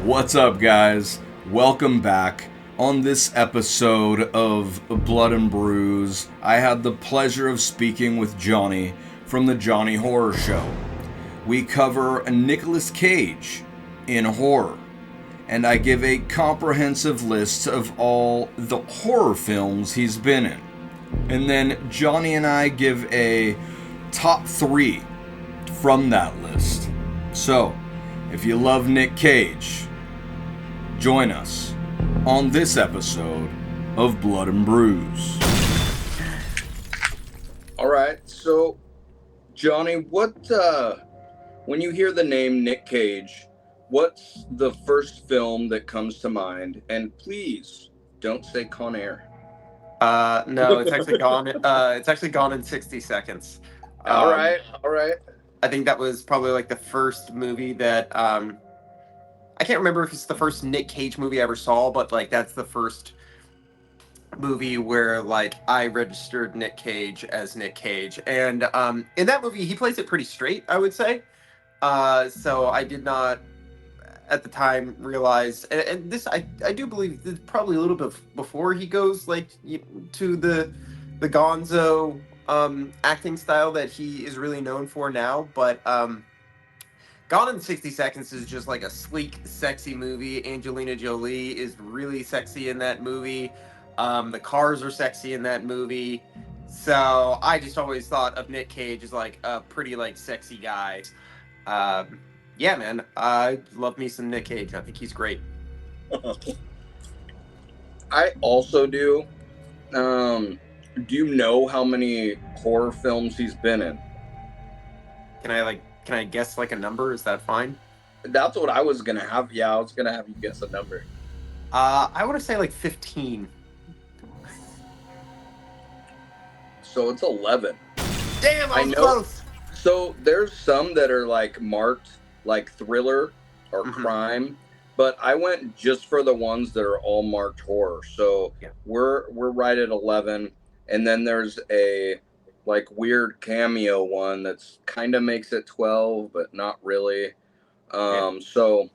What's up, guys? Welcome back. On this episode of Blood and Brews, I had the pleasure of speaking with Jony from the Jony Horror Show. We cover Nicolas Cage in horror, and I give a comprehensive list of all the horror films he's been in. And then Jony and I give a top 3 from that list. So, if you love Nic Cage, join us on this episode of Blood and Brews. All right, so Jony, when you hear the name Nic Cage, what's the first film that comes to mind? And please don't say Con Air. No, it's actually gone. It's actually gone in 60 seconds. All right. I think that was probably like the first movie that I can't remember if it's the first Nic Cage movie I ever saw, but like that's the first movie where like I registered Nic Cage as Nic Cage, and in that movie he plays it pretty straight, I would say. So I did not at the time realize, and this I do believe this is probably a little bit before he goes like to the Gonzo acting style that he is really known for now, but Gone in 60 Seconds is just like a sleek, sexy movie. Angelina Jolie is really sexy in that movie. The cars are sexy in that movie. So I just always thought of Nic Cage as like a pretty like sexy guy. Um, yeah, man, I love me some Nic Cage. I think he's great. I also do. Do you know how many horror films he's been in? Can I guess like a number? Is that fine? That's what I was gonna have. Yeah, I was gonna have you guess a number. I want to say like 15. So it's 11. Damn, I I was know. close. So there's some that are like marked like thriller or crime, but I went just for the ones that are all marked horror. So Yeah. we're right at 11, and then there's a like weird cameo one that's kind of makes it 12, but not really. So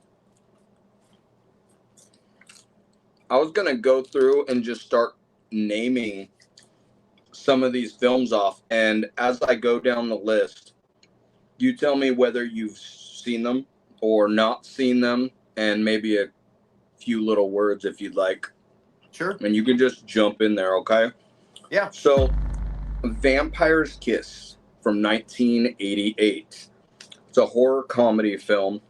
I was gonna go through and just start naming some of these films off, and as I go down the list, you tell me whether you've seen them or not seen them, and maybe a few little words if you'd like. Sure. And you can just jump in there, okay? Yeah. So, Vampire's Kiss from 1988. It's a horror comedy film.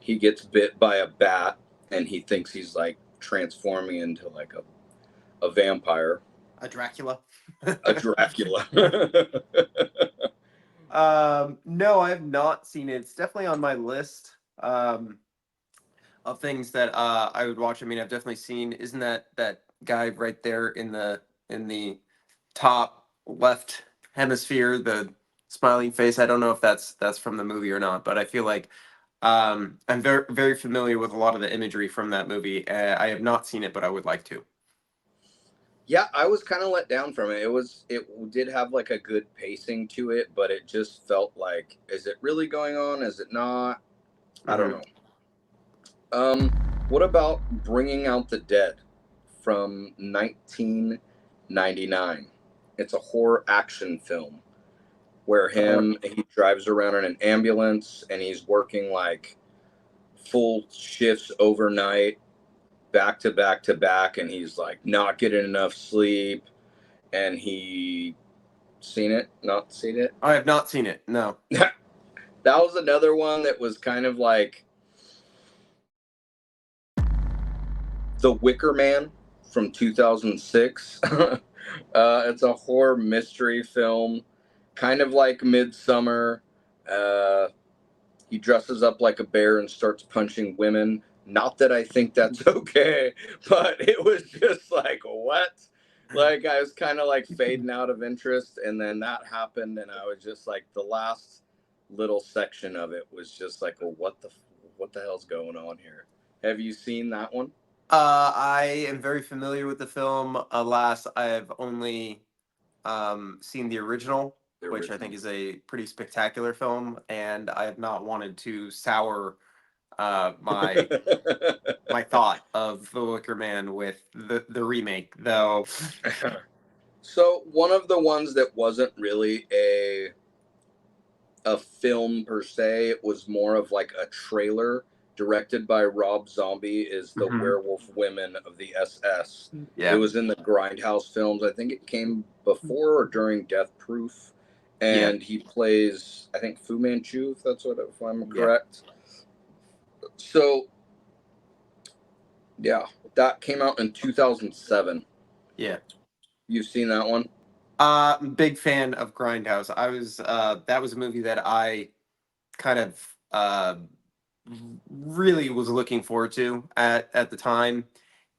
He gets bit by a bat, and he thinks he's like transforming into like a vampire. A Dracula. A Dracula. No, I have not seen it. It's definitely on my list of things that I would watch. I mean, I've definitely seen. Isn't that guy right there in the top left hemisphere, the smiling face? I don't know if that's from the movie or not, but I feel like I'm very familiar with a lot of the imagery from that movie. I have not seen it, but I would like to. Yeah, I was kind of let down from it. It did have like a good pacing to it, but it just felt like, is it really going on? Is it not? I don't know. What about Bringing Out the Dead from 1999? It's a horror action film where he drives around in an ambulance and he's working like full shifts overnight, back to back to back, and he's like not getting enough sleep, and he seen it, not seen it. I have not seen it. No. That was another one that was kind of like The Wicker Man from 2006. It's a horror mystery film, kind of like Midsummer. He dresses up like a bear and starts punching women. Not that I think that's okay, but it was just like, what? Like, I was kind of like fading out of interest, and then that happened, and I was just like, the last little section of it was just like, well, what the hell's going on here? Have you seen that one? I am very familiar with the film. Alas, I have only seen the original, which I think is a pretty spectacular film, and I have not wanted to sour my my thought of The Wicker Man with the remake, though. So one of the ones that wasn't really a film per se, it was more of like a trailer directed by Rob Zombie, is The Mhm. Werewolf Women of the SS. Yeah. It was in the Grindhouse films. I think it came before or during Death Proof. And he plays, I think, Fu Manchu, if I'm correct. So, yeah, that came out in 2007. Yeah. You've seen that one? Big fan of Grindhouse. That was a movie that I kind of really was looking forward to at the time,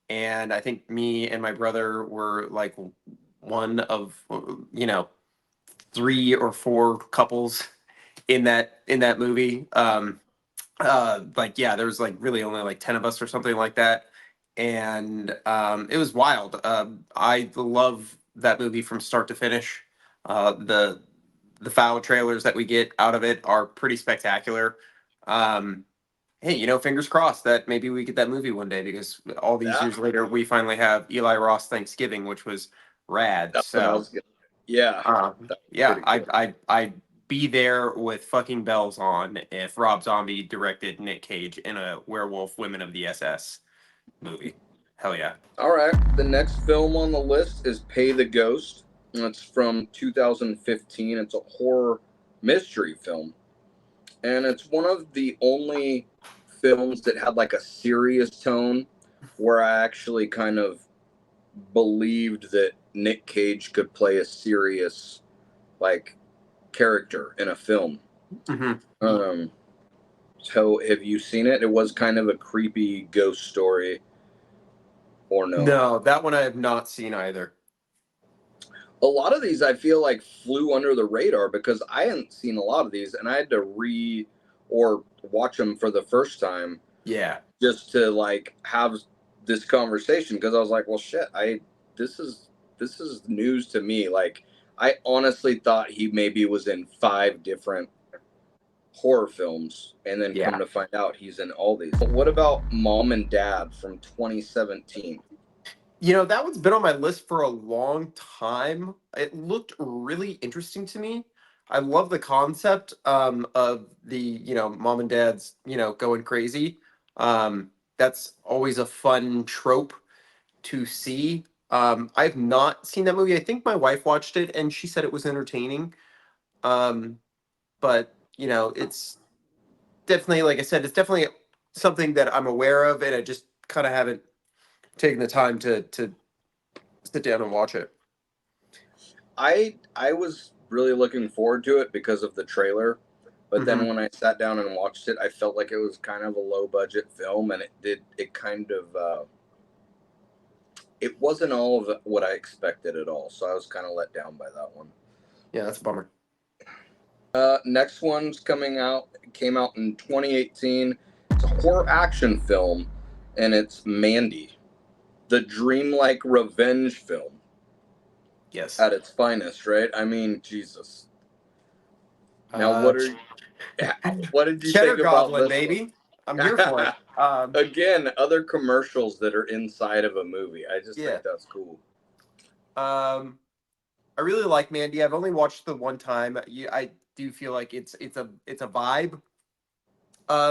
and I think me and my brother were like one of, you know, 3 or 4 couples in that movie. Like, yeah, there was like really only like 10 of us or something like that, and it was wild. I love that movie from start to finish. The foul trailers that we get out of it are pretty spectacular. um Hey, you know, fingers crossed that maybe we get that movie one day, because all these Yeah. years later we finally have Eli Ross Thanksgiving, which was rad. That's what I was getting. Yeah. Yeah, Pretty cool. I'd be there with fucking bells on if Rob Zombie directed Nic Cage in a Werewolf Women of the SS movie. Hell yeah. All right. The next film on the list is Pay the Ghost. It's from 2015. It's a horror mystery film. And it's one of the only films that had like a serious tone where I actually kind of believed that Nic Cage could play a serious like character in a film. Mm-hmm. So have you seen it? It was kind of a creepy ghost story, or no? No, that one I have not seen either. A lot of these I feel like flew under the radar because I hadn't seen a lot of these, and I had to or watch them for the first time. Yeah. Just to like have this conversation, because I was like, well, shit, this is news to me. Like, I honestly thought he maybe was in 5 different horror films, and then come to find out he's in all these. But what about Mom and Dad from 2017? You know, that one's been on my list for a long time. It looked really interesting to me. I love the concept of the, you know, mom and dad's, you know, going crazy. That's always a fun trope to see. I've not seen that movie. I think my wife watched it and she said it was entertaining. Um, but, you know, it's definitely, like I said, it's definitely something that I'm aware of, and I just kind of haven't taken the time to sit down and watch it. I was really looking forward to it because of the trailer, but then when I sat down and watched it, I felt like it was kind of a low budget film, and it kind of it wasn't all of what I expected at all. So I was kind of let down by that one. Yeah, that's a bummer. Next one's came out in 2018. It's a horror action film, and it's Mandy, the dreamlike revenge film. Yes. At its finest, right? I mean, Jesus. Now, what did you Cheddar think about Goblin, this baby? one? I'm here for it. Again, other commercials that are inside of a movie. I just think that's cool. I really like Mandy. I've only watched the one time. I do feel like it's a vibe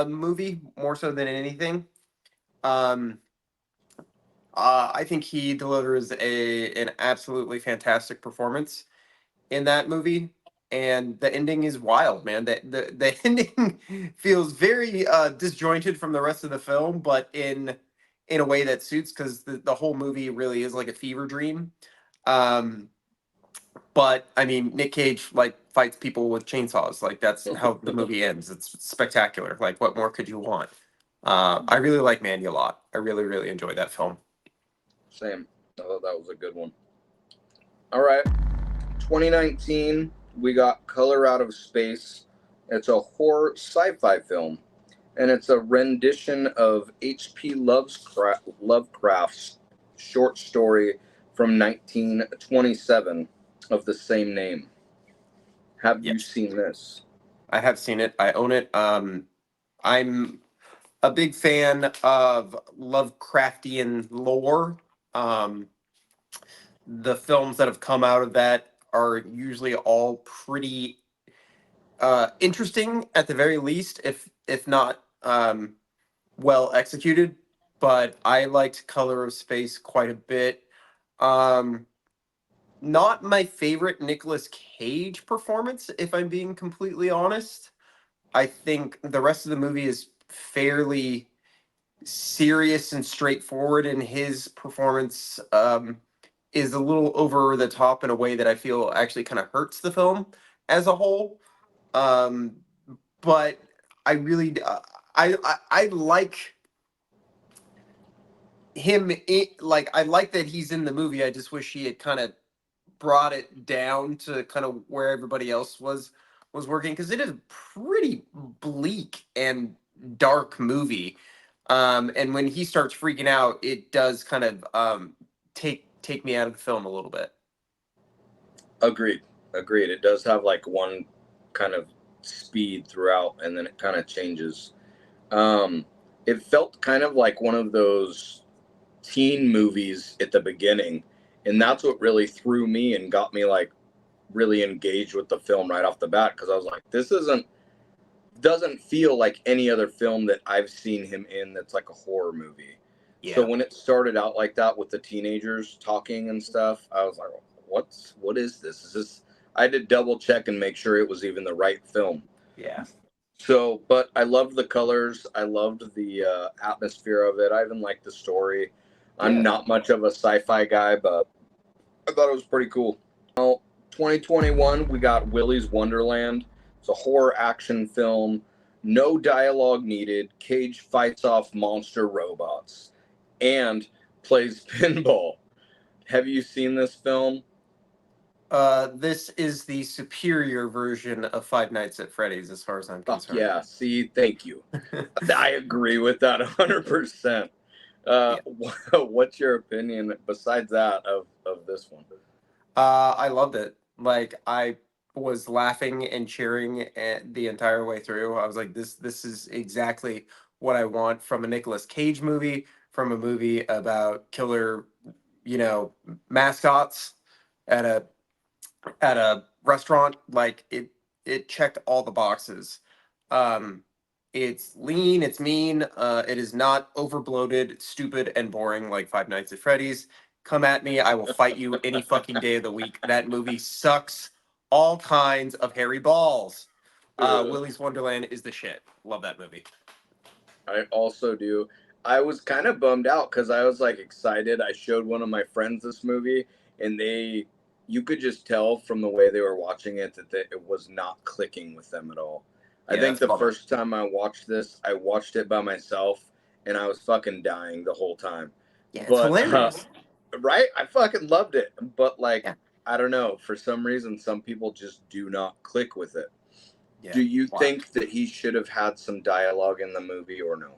movie more so than anything. I think he delivers an absolutely fantastic performance in that movie, and the ending is wild, man. The ending feels very disjointed from the rest of the film, but in a way that suits, because the whole movie really is like a fever dream. But I mean, Nic Cage like fights people with chainsaws. Like, that's how the movie ends. It's spectacular. Like, what more could you want? I really like Mandy a lot. I really, really enjoyed that film. Same. I thought that was a good one. All right. 2019, we got Color Out of Space. It's a horror sci-fi film, and it's a rendition of H.P. Lovecraft's short story from 1927 of the same name. Have you seen this? I have seen it. I own it. I'm a big fan of Lovecraftian lore. Um, the films that have come out of that are usually all pretty interesting at the very least, if not well executed. But I liked Color of Space quite a bit. Um, Not my favorite Nicolas Cage performance, if I'm being completely honest. I think the rest of the movie is fairly serious and straightforward, and his performance is a little over the top in a way that I feel actually kind of hurts the film as a whole. Um, but I really, I like him. Like I like that he's in the movie. I just wish he had kind of brought it down to kind of where everybody else was working, because it is a pretty bleak and dark movie. And when he starts freaking out, it does kind of take me out of the film a little bit. Agreed. Agreed. It does have like one kind of speed throughout, and then it kind of changes. It felt kind of like one of those teen movies at the beginning, and that's what really threw me and got me like really engaged with the film right off the bat, because I was like, this doesn't feel like any other film that I've seen him in that's like a horror movie. Yeah. So when it started out like that with the teenagers talking and stuff, I was like, what is this? Is this? I had to double check and make sure it was even the right film. Yeah. So, but I loved the colors. I loved the atmosphere of it. I even liked the story. I'm not much of a sci-fi guy, but I thought it was pretty cool. Now, 2021, we got Willy's Wonderland. It's a horror action film. No dialogue needed. Cage fights off monster robots and plays pinball. Have you seen this film? This is the superior version of Five Nights at Freddy's, as far as I'm concerned. Yeah, see, thank you. I agree with that 100%. What's your opinion besides that of this one? I loved it. Like I was laughing and cheering the entire way through. I was like, this is exactly what I want from a Nicolas Cage movie, from a movie about killer, mascots at a restaurant. Like it checked all the boxes. Um, it's lean, it's mean, it is not overbloated, stupid, and boring like Five Nights at Freddy's. Come at me, I will fight you any fucking day of the week. That movie sucks all kinds of hairy balls. Willy's Wonderland is the shit. Love that movie. I also do. I was kind of bummed out because I was like excited. I showed one of my friends this movie, and you could just tell from the way they were watching it that it was not clicking with them at all. I think the first time I watched this, I watched it by myself, and I was fucking dying the whole time. Yeah, it's hilarious. Right? I fucking loved it. But like, I don't know. For some reason, some people just do not click with it. Yeah. Do you think that he should have had some dialogue in the movie or no?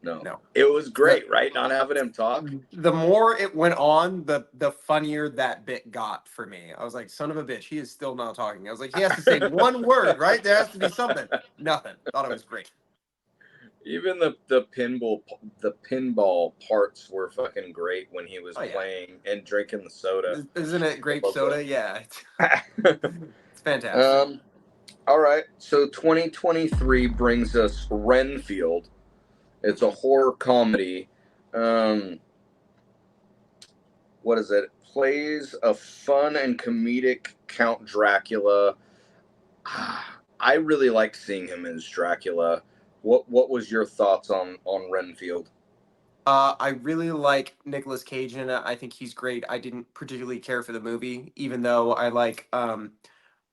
No. It was great, right? Not having him talk. The more it went on, the funnier that bit got for me. I was like, son of a bitch, he is still not talking. I was like, he has to say one word, right? There has to be something. Nothing. Thought it was great. Even the pinball parts were fucking great when he was playing and drinking the soda. Isn't it grape soda? Yeah. It's fantastic. All right. So 2023 brings us Renfield. It's a horror comedy. What is it? It plays a fun and comedic Count Dracula. I really liked seeing him as Dracula. What was your thoughts on Renfield? I really like Nicolas Cage in it. I think he's great. I didn't particularly care for the movie, even though I like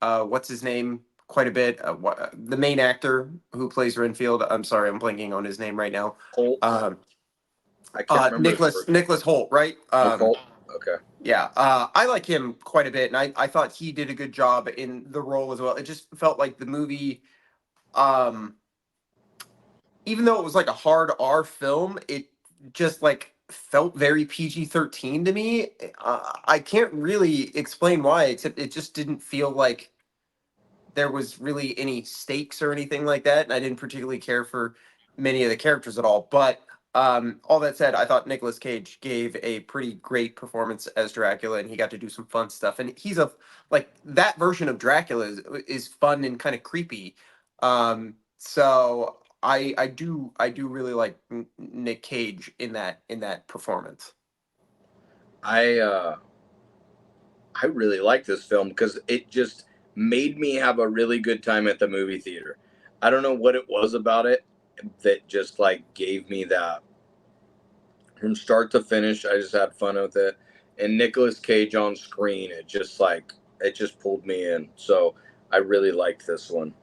what's his name quite a bit. The main actor who plays Renfield. I'm sorry, I'm blanking on his name right now. Holt. I can't remember. Nicholas Holt, right? Holt. Okay. Yeah, I like him quite a bit, and I thought he did a good job in the role as well. It just felt like the movie, even though it was like a hard R film, it just like felt very PG-13 to me. I can't really explain why, except it just didn't feel like there was really any stakes or anything like that, and I didn't particularly care for many of the characters at all. But all that said, I thought Nicolas Cage gave a pretty great performance as Dracula, and he got to do some fun stuff. And he's like that version of Dracula is fun and kind of creepy. So I do really like Nic Cage in that performance. I I really like this film because it just made me have a really good time at the movie theater. I don't know what it was about it that just like gave me that from start to finish. I just had fun with it, and Nicolas Cage on screen, it just pulled me in. So I really liked this one.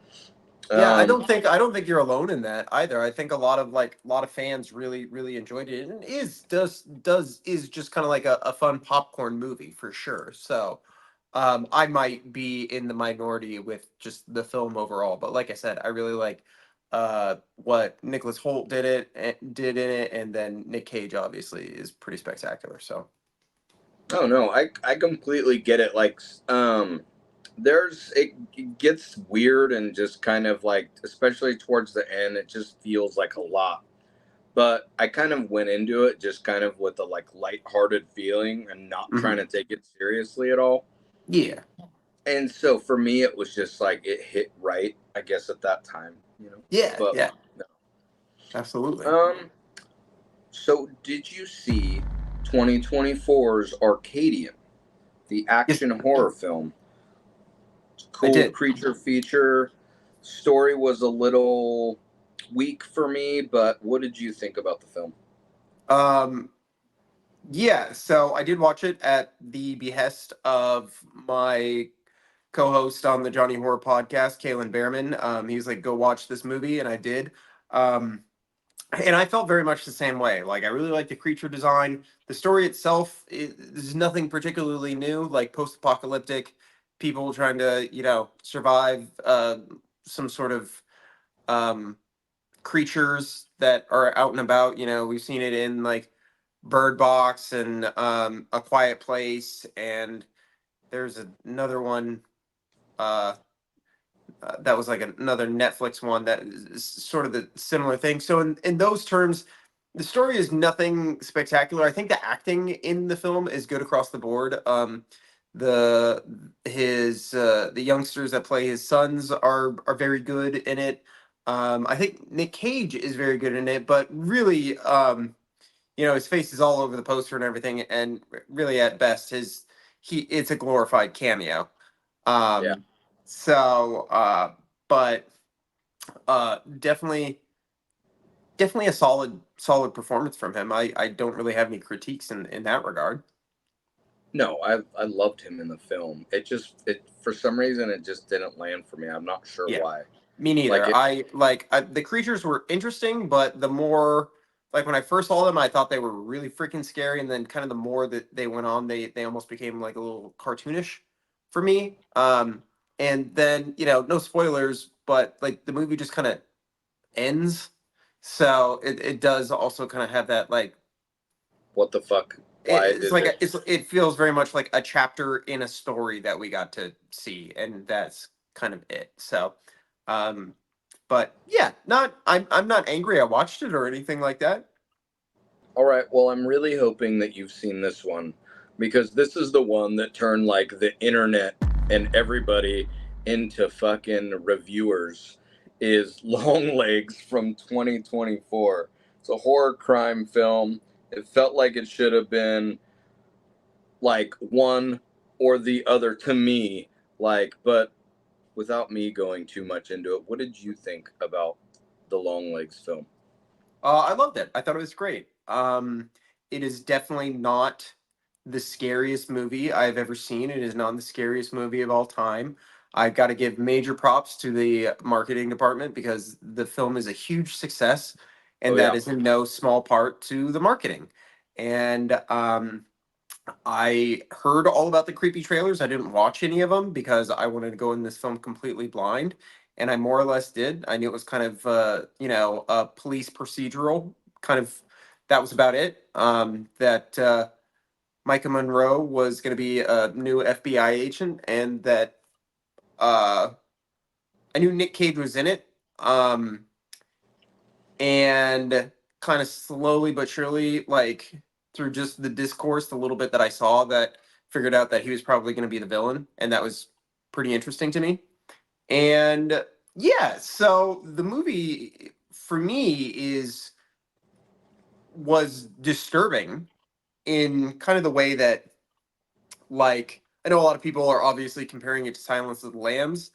Yeah, I Um, don't think you're alone in that either. I think a lot of fans really enjoyed it, and it is just kind of like a fun popcorn movie for sure. So, I might be in the minority with just the film overall, but like I said, I really like what Nicholas Hoult did in it, and then Nic Cage obviously is pretty spectacular. So, oh no, I completely get it. Like, it gets weird and just kind of like, especially towards the end, it just feels like a lot. But I kind of went into it just kind of with a like lighthearted feeling and not trying mhm. to take it seriously at all. Yeah, And so for me, it was just like it hit right, I guess, at that time, you know. yeah, But yeah, absolutely. um, so did you see 2024's Arcadian, the Yes, action horror film? I Cool did. creature feature. Story was a little weak for me, but what did you think about the film? Um, Yeah, so I did watch it at the behest of my co-host on the Johnny Horror podcast, Kalen Behrman. He was like, "Go watch this movie," and I did. Um, and I felt very much the same way. Like, I really like the creature design. The story itself is nothing particularly new. Like post-apocalyptic people trying to, survive some sort of um, creatures that are out and about. We've seen it in like Bird Box and A Quiet Place, and there's another one uh, that was like another Netflix one that is sort of the similar thing. So in those terms, the story is nothing spectacular. I think the acting in the film is good across the board. The the youngsters that play his sons are very good in it. I think Nic Cage is very good in it, but really, his face is all over the poster and everything, and really at best, he it's a glorified cameo. Yeah. Um, so, but definitely a solid performance from him. I don't really have any critiques in that regard. No, I loved him in the film. It for some reason it just didn't land for me. I'm not sure Yeah, why. me Like neither. it The creatures were interesting, but the more like when I first saw them, I thought they were really freaking scary, and then kind of the more that they went on, they almost became like a little cartoonish for me. And then no spoilers, but like the movie just kind of ends, so it does also kind of have that like what the fuck? Why it's is like it? it feels very much like a chapter in a story that we got to see, and that's kind of it. So, um, but yeah, not I'm not angry I watched it or anything like that. All right, well, I'm really hoping that you've seen this one because this is the one that turned like the internet and everybody into fucking reviewers is Long Legs from 2024. It's a horror crime film. It felt like it should have been like one or the other to me, like, but without me going too much into it, what did you think about the Long Legs film? I loved it. I thought it was great. It is definitely not the scariest movie I've ever seen. It is not the scariest movie of all time. I've got to give major props to the marketing department because the film is a huge success, Oh and that yeah. is in no small part to the marketing. And I heard all about the creepy trailers. I didn't watch any of them because I wanted to go in this film completely blind, and I more or less did. I knew it was kind of a police procedural kind of. That was about it. That Micah Monroe was going to be a new FBI agent, and that uh, I knew Nic Cage was in it. and kind of slowly but surely, like through just the discourse, the little bit that I saw, that figured out that he was probably going to be the villain, and that was pretty interesting to me. And yeah, so the movie for me was disturbing in kind of the way that, like, I know a lot of people are obviously comparing it to Silence of the Lambs,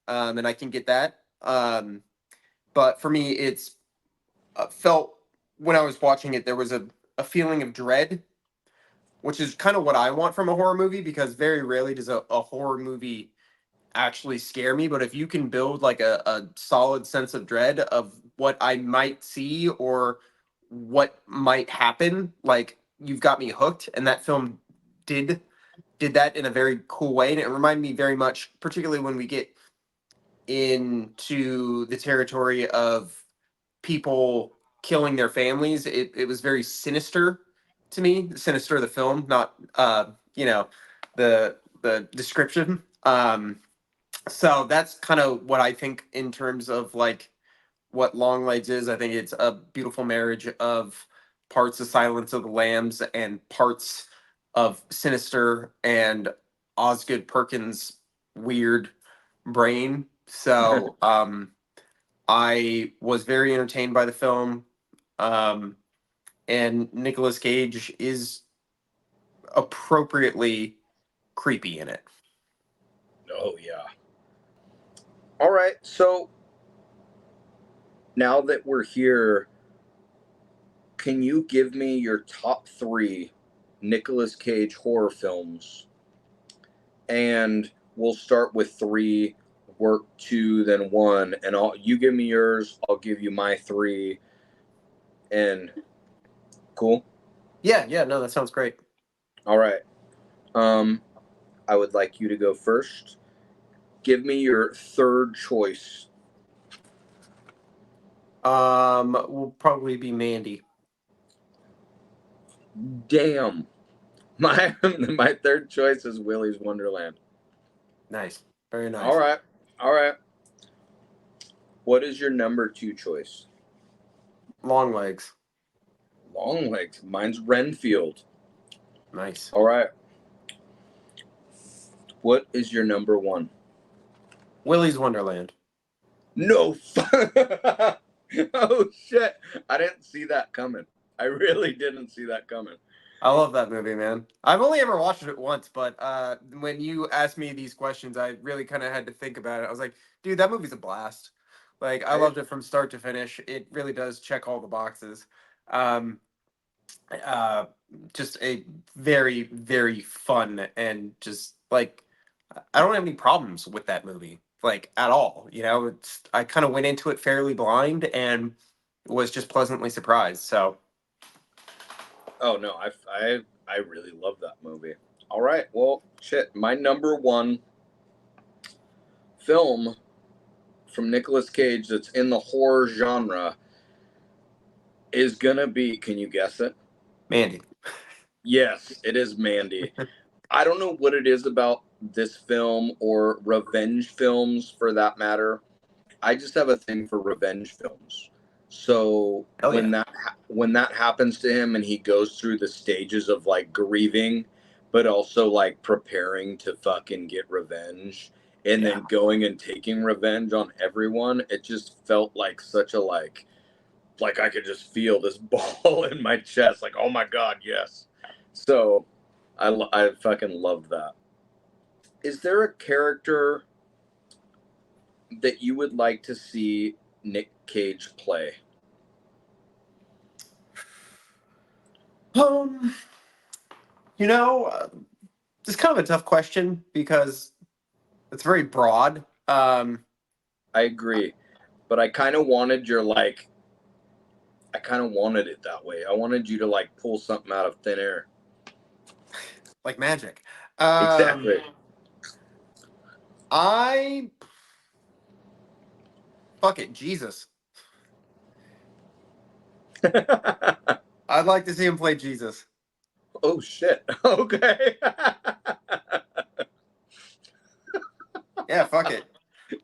and I can get that. But for me, it's felt when I was watching it, there was a feeling of dread, which is kind of what I want from a horror movie, because very rarely does a horror movie actually scare me. But if you can build like a solid sense of dread of what I might see or what might happen, like, you've got me hooked. And that film did that in a very cool way. And it reminded me very much, particularly when we get into the territory of people killing their families. It was very sinister to me. Sinister, the film, not the description. So that's kind of what I think in terms of like what Longlegs is. I think it's a beautiful marriage of parts of Silence of the Lambs and parts of Sinister and Osgood Perkins' weird brain. So I was very entertained by the film. Um, and Nicolas Cage is appropriately creepy in it. Oh, yeah. All right. So now that we're here, can you give me your top 3 Nicolas Cage horror films? And we'll start with 3, work 2, then 1, and you give me yours, I'll give you my 3, and cool? Yeah, no, that sounds great. All right. I would like you to go first. Give me your third choice. Will probably be Mandy. Damn. My third choice is Willy's Wonderland. Nice. Very nice. All right. What is your number 2 choice? Longlegs. Longlegs. Mine's Renfield. Nice. All right. What is your number 1? Willy's Wonderland. No. Oh, shit. I didn't see that coming. I really didn't see that coming. I love that movie, man. I've only ever watched it once, but when you asked me these questions, I really kind of had to think about it. I was like, dude, that movie's a blast. Like, I loved it from start to finish. It really does check all the boxes. Um, uh, just a very, very fun, and just like, I don't have any problems with that movie, like, at all. You know, I kind of went into it fairly blind and was just pleasantly surprised. So, Oh, no. I really love that movie. All right. Well, shit. My number 1 film from Nicolas Cage that's in the horror genre is gonna be, can you guess it? Mandy. Yes, it is Mandy. I don't know what it is about this film or revenge films for that matter. I just have a thing for revenge films. So when that happens to him and he goes through the stages of like grieving, but also like preparing to fucking get revenge and then going and taking revenge on everyone, it just felt like such a like I could just feel this ball in my chest, like, oh my god, yes. So I fucking love that. Is there a character that you would like to see Nic Cage play? You know, it's kind of a tough question because it's very broad. I agree, but I kind of wanted I kind of wanted it that way. I wanted you to like pull something out of thin air. Like magic. Exactly. Fuck it, Jesus. I'd like to see him play Jesus. Oh shit. Okay. Yeah, fuck it.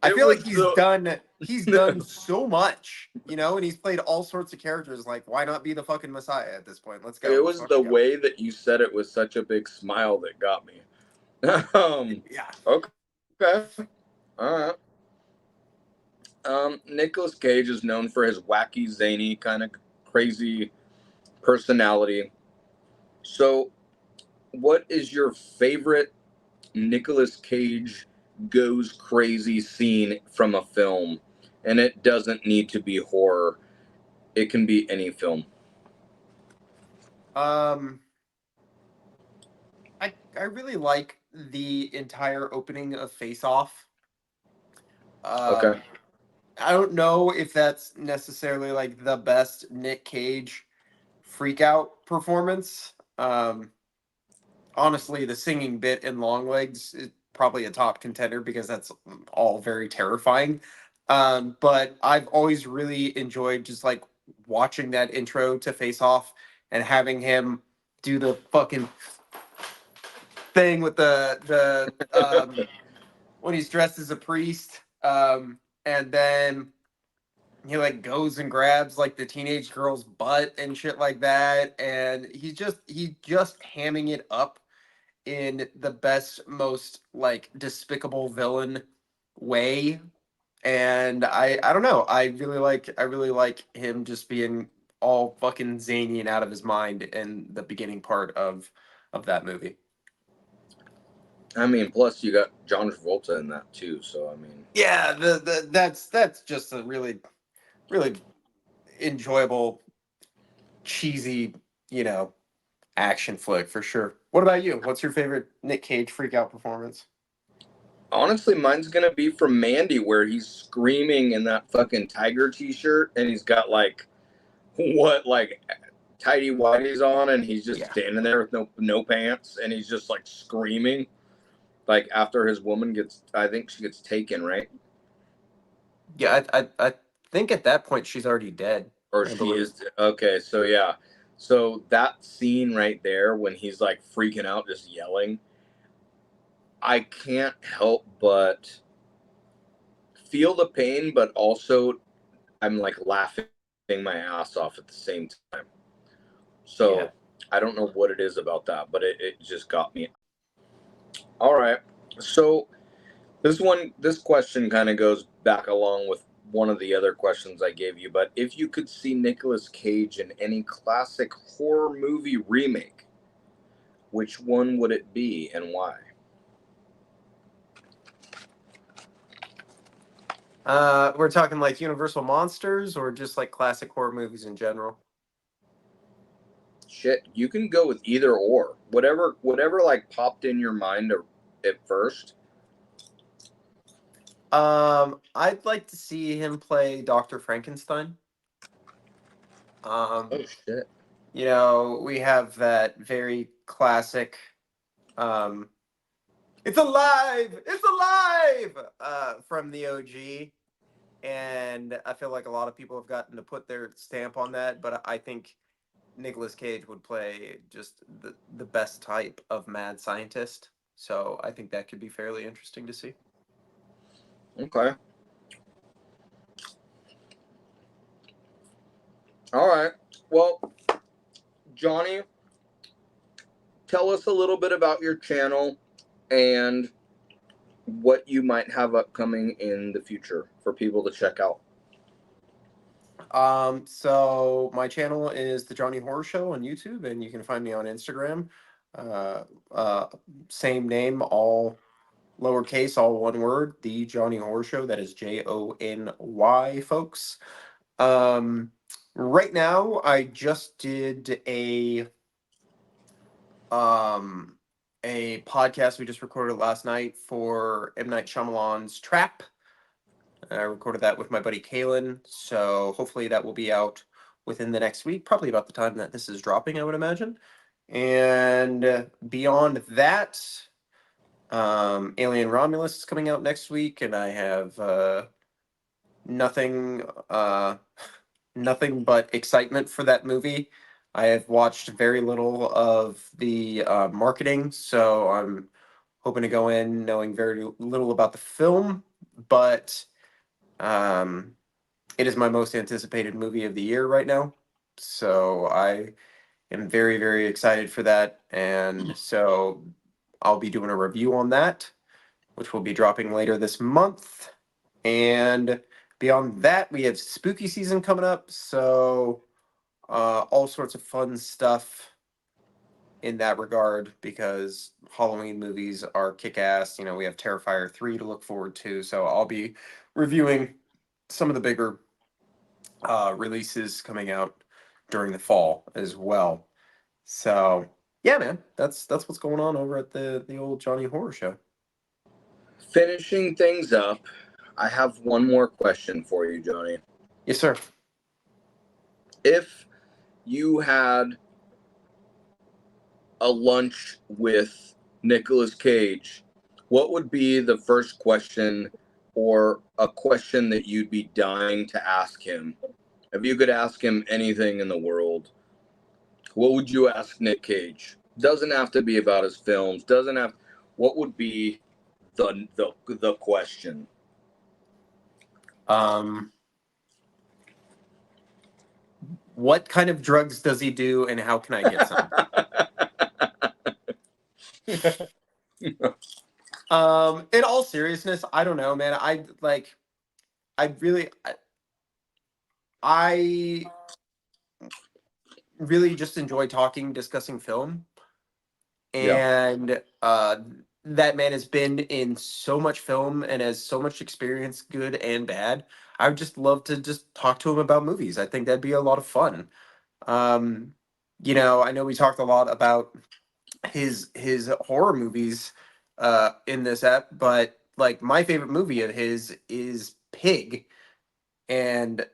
I It feel like was the he's done so much, you know, and he's played all sorts of characters. Like, why not be the fucking Messiah at this point? Let's go. it Let's was the fucking go. way that you said it with such a big smile that got me. Yeah. Okay. All right. Nicolas Cage is known for his wacky, zany, kind of crazy personality. So, what is your favorite Nicolas Cage goes crazy scene from a film? And it doesn't need to be horror. It can be any film. I really like the entire opening of Face Off. Okay. I don't know if that's necessarily like the best Nick Cage freak out performance. Honestly, the singing bit in Longlegs is probably a top contender because that's all very terrifying. But I've always really enjoyed just like watching that intro to Face Off and having him do the fucking thing with the when he's dressed as a priest. And then he like goes and grabs like the teenage girl's butt and shit like that, and he just hamming it up in the best, most like despicable villain way. And I don't know, I really like him just being all fucking zany and out of his mind in the beginning part of that movie. I mean, plus you got John Travolta in that too. So I mean, Yeah, that's just a really enjoyable, cheesy, you know, action flick for sure. What about you? What's your favorite Nick Cage freak out performance? honestly, mine's gonna be from Mandy, where he's screaming in that fucking tiger T-shirt, and he's got like tidy whities on, and he's just Yeah. standing there with no pants, and he's just like screaming, like after his woman gets, I think she gets taken, right? Yeah, I think at that point she's already dead. Or I she believe. is okay. So yeah, so that scene right there when he's like freaking out, just yelling, I can't help but feel the pain, but also I'm like laughing my ass off at the same time. Yeah. So I don't know what it is about that, but it just got me. All right. So this question kind of goes back along with one of the other questions I gave you, but if you could see Nicolas Cage in any classic horror movie remake, which one would it be and why? We're talking like Universal Monsters or just like classic horror movies in general. Shit, you can go with either or. Whatever like popped in your mind at first. I'd like to see him play Dr. Frankenstein. Oh Um, shit. you know, we have that very classic um it's alive! It's alive! From the OG. And I feel like a lot of people have gotten to put their stamp on that, but I think Nicolas Cage would play just the best type of mad scientist. So I think that could be fairly interesting to see. Okay. All right. Well, Jony, tell us a little bit about your channel and what you might have upcoming in the future for people to check out. So my channel is the Jony Horror Show on YouTube, and you can find me on Instagram. Uh, uh, Same name, all lowercase, all one word. The Jony Horror Show. That is Jony, folks. Um, right now, I just did um a podcast we just recorded last night for M. Night Shyamalan's Trap. I recorded that with my buddy Kalen, so hopefully that will be out within the next week, probably about the time that this is dropping, I would imagine. And beyond that, Alien Romulus is coming out next week, and I have nothing, nothing but excitement for that movie. I have watched very little of the marketing, so I'm hoping to go in knowing very little about the film, but it is my most anticipated movie of the year right now. So I am very, very excited for that. And so I'll be doing a review on that, which will be dropping later this month. And beyond that, we have spooky season coming up. So all sorts of fun stuff in that regard because Halloween movies are kick ass. You know, we have Terrifier 3 to look forward to. So I'll be reviewing some of the bigger releases coming out during the fall as well. So yeah, man, that's what's going on over at the old Jony Horror show. Finishing things up, I have one more question for you, Jony. Yes, sir. If you had a lunch with Nicolas Cage, what would be the first question or a question that you'd be dying to ask him? If you could ask him anything in the world, what would you ask Nic Cage? Doesn't have to be about his films. Doesn't have. What would be the question? What kind of drugs does he do, and how can I get some? In all seriousness, I don't know, man. I really just enjoy discussing film. And that man has been in so much film and has so much experience, good and bad. I would just love to just talk to him about movies. I think that'd be a lot of fun. You know, I know we talked a lot about his horror movies in this app, but like my favorite movie of his is Pig, and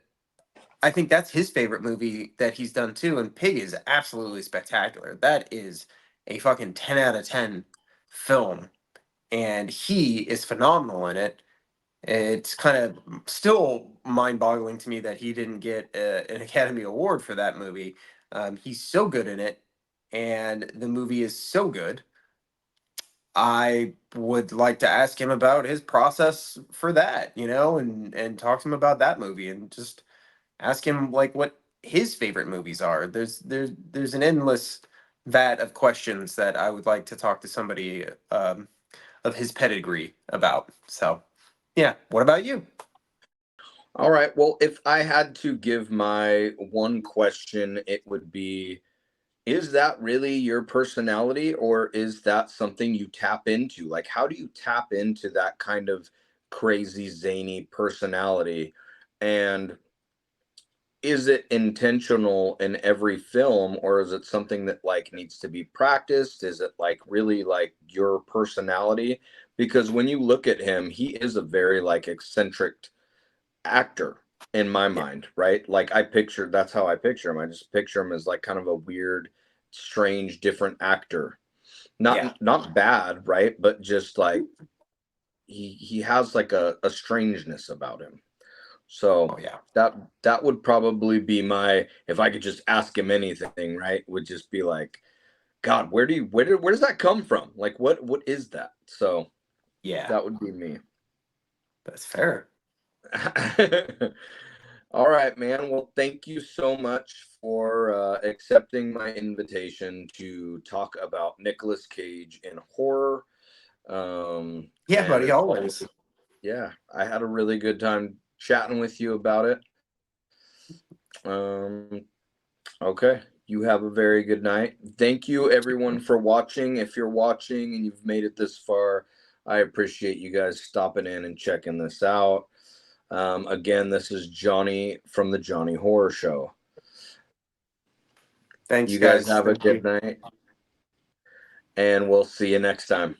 I think that's his favorite movie that he's done too. And Pig is absolutely spectacular. That is a fucking 10 out of 10 film, and he is phenomenal in it. It's kind of still mind-boggling to me that he didn't get an Academy Award for that movie. He's so good in it, and the movie is so good. I would like to ask him about his process for that, you know, and talk to him about that movie, and just ask him like what his favorite movies are. There's an endless vat of questions that I would like to talk to somebody of his pedigree about. So, yeah. What about you? All right. Well, if I had to give my one question, it would be, is that really your personality, or is that something you tap into? Like, how do you tap into that kind of crazy, zany personality? And is it intentional in every film, or is it something that like needs to be practiced? Is it like really like your personality? Because when you look at him, he is a very like eccentric actor in my mind, right? Like that's how I picture him. I just picture him as like kind of a weird, strange, different actor. Not bad, right? But just like he has like a strangeness about him. So that would probably be my, if I could just ask him anything, right? Would just be like, God, where does that come from? Like what is that? So that would be me. That's fair. All right, man. Well, thank you so much for accepting my invitation to talk about Nicolas Cage in horror. Yeah, buddy, always. Yeah, I had a really good time chatting with you about it. Okay, you have a very good night. Thank you, everyone, for watching. If you're watching and you've made it this far, I appreciate you guys stopping in and checking this out. Again, this is Jony from the Jony Horror Show. Thanks, you guys. Have a good night, and we'll see you next time.